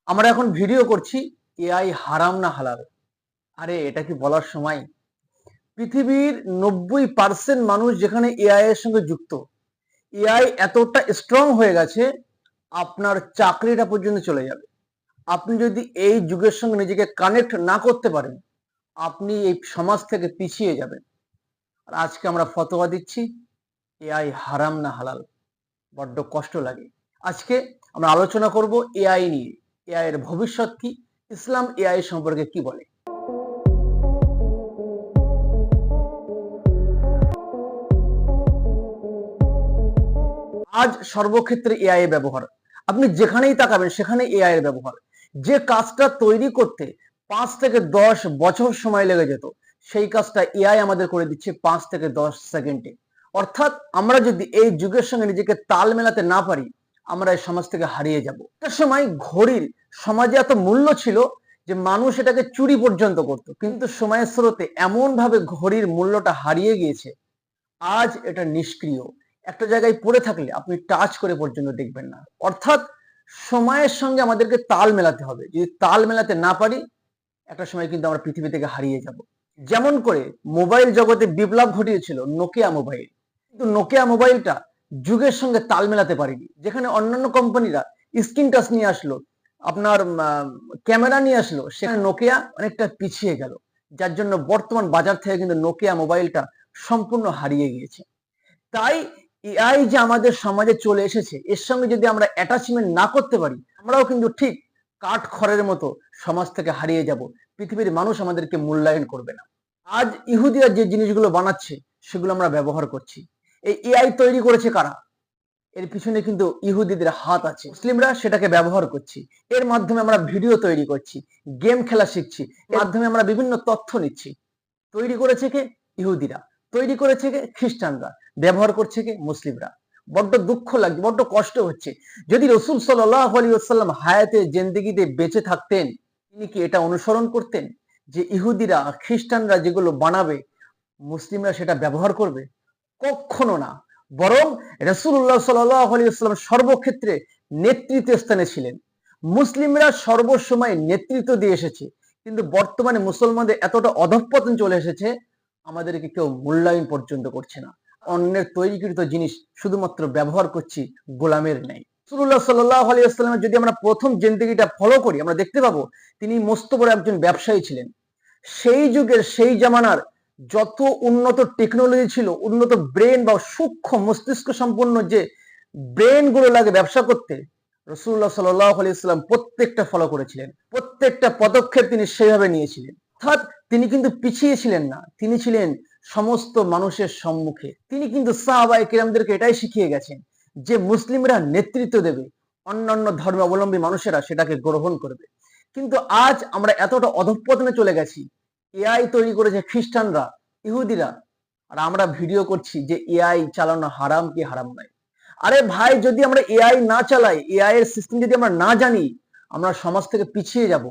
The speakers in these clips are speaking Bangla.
আমরা এখন ভিডিও করছি এআই হারাম না হালাল। আরে এটা কি বলার সময়? পৃথিবীর 90% মানুষ যেখানে এআই এর সঙ্গে যুক্ত, এআই এতটা স্ট্রং হয়ে গেছে আপনার চাকরিটা পর্যন্ত চলে যাবে। আপনি যদি এই যুগের সঙ্গে নিজেকে কানেক্ট না করতে পারেন, আপনি এই সমাজ থেকে পিছিয়ে যাবেন। আর আজকে আমরা ফতোয়া দিচ্ছি এআই হারাম না হালাল। বড্ড কষ্ট লাগে। আজকে আমরা আলোচনা করব এআই নিয়ে। এআই এর ভবিষ্যৎ কি? ইসলাম এআই সম্পর্কে কি বলে? আজ সর্বক্ষেত্রে এআই এর ব্যবহার। আপনি যেখানেই তাকাবেন সেখানে এআই এর ব্যবহার। যে কাজটা তৈরি করতে 5 থেকে 10 বছর সময় লেগে যেত, সেই কাজটা এআই আমাদের করে দিচ্ছে 5 থেকে 10 সেকেন্ডে। অর্থাৎ আমরা যদি এই যুগের সঙ্গে নিজেকে তাল মেলাতে না পারি, আমরা এই সমাজ থেকে হারিয়ে যাব। একটা সময় ঘড়ির সমাজে এত মূল্য ছিল যে মানুষ এটাকে চুরি পর্যন্ত করত, কিন্তু সময়ের স্রোতে এমন ভাবে ঘড়ির মূল্যটা হারিয়ে গিয়েছে, আজ এটা নিষ্ক্রিয়। একটা জায়গায় পড়ে থাকলে আপনি টাচ করে পর্যন্ত দেখবেন না। অর্থাৎ সময়ের সঙ্গে আমাদেরকে তাল মেলাতে হবে। যদি তাল মেলাতে না পারি, একটা সময় কিন্তু আমরা পৃথিবী থেকে হারিয়ে যাব। যেমন করে মোবাইল জগতে বিপ্লব ঘটিয়েছিল নোকিয়া মোবাইল, কিন্তু নোকিয়া মোবাইলটা যুগের সঙ্গে তাল মেলাতে পারেনি। যেখানে অন্যান্য কোম্পানিরা স্ক্রিন টাচ নিয়ে আসলো, আপনার ক্যামেরা নিয়ে আসলো, সেখানে নোকিয়া অনেকটা পিছিয়ে গেল, যার জন্য বর্তমান বাজার থেকে কিন্তু নোকিয়া মোবাইলটা সম্পূর্ণ হারিয়ে গিয়েছে। তাই এআই যে আমাদের সমাজে চলে এসেছে, এর সঙ্গে যদি আমরা অ্যাটাচমেন্ট না করতে পারি, আমরাও কিন্তু ঠিক কাঠ খড়ের মতো সমাজ থেকে হারিয়ে যাব। পৃথিবীর মানুষ আমাদেরকে মূল্যায়ন করবে না। আজ ইহুদিরা যে জিনিসগুলো বানাচ্ছে সেগুলো আমরা ব্যবহার করছি। এই এআই তৈরি করেছে কারা? এর পিছনে কিন্তু ইহুদিদের হাত আছে। মুসলিমরা সেটাকে ব্যবহার করছি। এর মাধ্যমে আমরা ভিডিও তৈরি করছি, গেম খেলা শিখছি, এর মাধ্যমে আমরা বিভিন্ন তথ্য নিচ্ছি। তৈরি করেছে কে? ইহুদিরা। তৈরি করেছে কে? খ্রিস্টানরা। ব্যবহার করছে কে? মুসলিমরা। বড্ড দুঃখ লাগছে, বড্ড কষ্ট হচ্ছে। যদি রসুল সাল্লাল্লাহু আলাইহি ওয়াসাল্লাম হায়াতে জিন্দেগিতে বেঁচে থাকতেন, তিনি কি এটা অনুসরণ করতেন যে ইহুদিরা খ্রিস্টানরা যেগুলো বানাবে মুসলিমরা সেটা ব্যবহার করবে? কখনো না। বরং রাসূলুল্লাহ সাল্লাল্লাহু আলাইহি ওয়াসাল্লাম সর্বক্ষেত্রে নেতৃত্ব স্থানে ছিলেন। মুসলিমরা সর্বসময় নেতৃত্ব দিয়ে এসেছে, কিন্তু বর্তমানে মুসলমানদের এতটা অধঃপতন চলে এসেছে, আমাদেরকে কেউ মূল্যায়ন পর্যন্ত করছে না। অন্যের তৈরিকৃত জিনিস শুধুমাত্র ব্যবহার করছি গোলামের ন্যায়। রাসূলুল্লাহ সাল্লাল্লাহু আলাইহি ওয়াসাল্লামের যদি আমরা প্রথম জিন্দেগিটা ফলো করি, আমরা দেখতে পাবো তিনি মস্ত বড় একজন ব্যবসায়ী ছিলেন। সেই যুগের সেই জামানার যত উন্নত টেকনোলজি ছিল, উন্নত ব্রেন বা সূক্ষ্ম মস্তিষ্ক সম্পন্ন যে ব্রেন গুলো লাগে ব্যবসা করতে, রাসূলুল্লাহ সাল্লাল্লাহু আলাইহি ওয়াসাল্লাম প্রত্যেকটা ফলো করেছিলেন, প্রত্যেকটা পদক্ষেপ তিনি সেইভাবে নিয়েছিলেন। অর্থাৎ তিনি কিন্তু পিছিয়ে ছিলেন না, তিনি ছিলেন সমস্ত মানুষের সম্মুখে। তিনি কিন্তু সাহাবায়ে কেরামদেরকে এটাই শিখিয়ে গেছেন যে মুসলিমরা নেতৃত্ব দেবে, অন্যান্য ধর্মাবলম্বী মানুষেরা সেটাকে গ্রহণ করবে। কিন্তু আজ আমরা এতটা অধঃপতনে চলে গেছি, এআই তৈরি করেছে খ্রিস্টানরা, ইহুদিরা, আর আমরা ভিডিও করছি যে এআই চালানো হারাম কি হারাম নয়। আরে ভাই, যদি আমরা এআই না চালাই, এআই এর সিস্টেম যদি আমরা না জানি, আমরা সমাজ থেকে পিছিয়ে যাব।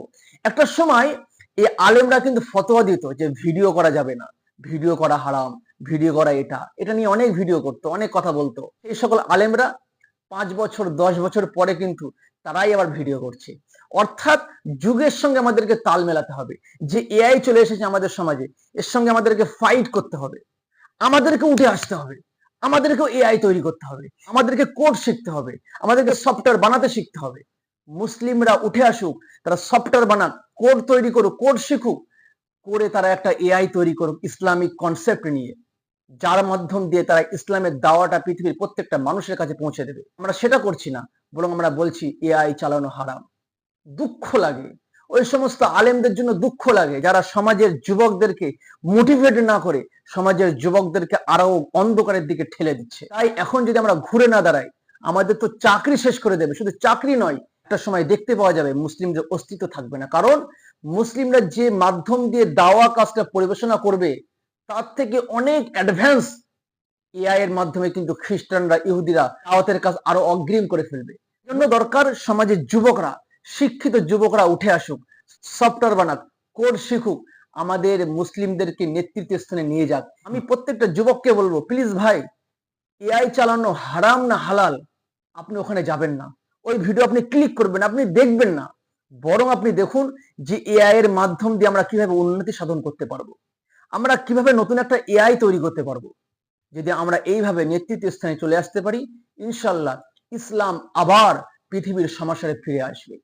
একটা সময় এই আলেমরা কিন্তু ফতোয়া দিত যে ভিডিও করা যাবে না, ভিডিও করা হারাম, ভিডিও করা এটা এটা নিয়ে অনেক ভিডিও করতো, অনেক কথা বলতো। এই সকল আলেমরা 5 বছর 10 বছর পরে কিন্তু তারাই আবার ভিডিও করছে। অর্থাৎ যুগের সঙ্গে আমাদেরকে তাল মেলাতে হবে। যে এআই চলে এসেছে আমাদের সমাজে, এর সঙ্গে আমাদেরকে ফাইট করতে হবে, আমাদেরকে উঠে আসতে হবে, আমাদেরকেও এআই তৈরি করতে হবে, আমাদেরকে কোড শিখতে হবে, আমাদেরকে সফটওয়্যার বানাতে শিখতে হবে। মুসলিমরা উঠে আসুক, তারা সফটওয়্যার বানাক, কোড তৈরি করুক, কোড শিখুক, করে তারা একটা এআই তৈরি করুক ইসলামিক কনসেপ্ট নিয়ে, যার মাধ্যম দিয়ে তারা ইসলামের দাওয়াটা পৃথিবীর প্রত্যেকটা মানুষের কাছে পৌঁছে দেবে। আমরা সেটা করছি না, বরং আমরা বলছি এআই চালানো হারাম। দুঃখ লাগে, ওই সমস্ত আলেমদের জন্য দুঃখ লাগে যারা সমাজের যুবকদেরকে মোটিভেট না করে সমাজের যুবকদেরকে আরো অন্ধকারের দিকে ঠেলে দিচ্ছে। তাই এখন যদি আমরা ঘুরে না দাঁড়াই, আমাদের তো চাকরি শেষ করে দেবে। শুধু চাকরি নয়, একটা সময় দেখতে পাওয়া যাবে মুসলিমদের অস্তিত্ব থাকবে না। কারণ মুসলিমরা যে মাধ্যম দিয়ে দাওয়া কাজটা পরিবেশনা করবে, তার থেকে অনেক অ্যাডভান্স এআই এর মাধ্যমে কিন্তু খ্রিস্টানরা, ইহুদিরা দাওয়াতের কাজ আরো অগ্রিম করে ফেলবে। জন্য দরকার সমাজের যুবকরা, শিক্ষিত যুবকরা উঠে আসুক, সফটওয়্যার বানাক, কোড শিখুক, আমাদের মুসলিমদেরকে নেতৃত্ব স্থানে নিয়ে যাক। আমি প্রত্যেকটা যুবককে বলবো, প্লিজ ভাই, এআই চালানো হারাম না হালাল, আপনি ওখানে যাবেন না। ওই ভিডিও আপনি ক্লিক করবেন, আপনি দেখবেন না। বরং আপনি দেখুন যে এআই এর মাধ্যম দিয়ে আমরা কিভাবে উন্নতি সাধন করতে পারবো, আমরা কিভাবে নতুন একটা এআই তৈরি করতে পারবো। যদি আমরা এইভাবে নেতৃত্ব স্থানে চলে আসতে পারি, ইনশাল্লাহ ইসলাম আবার পৃথিবীর সমাসারে ফিরে আসবে।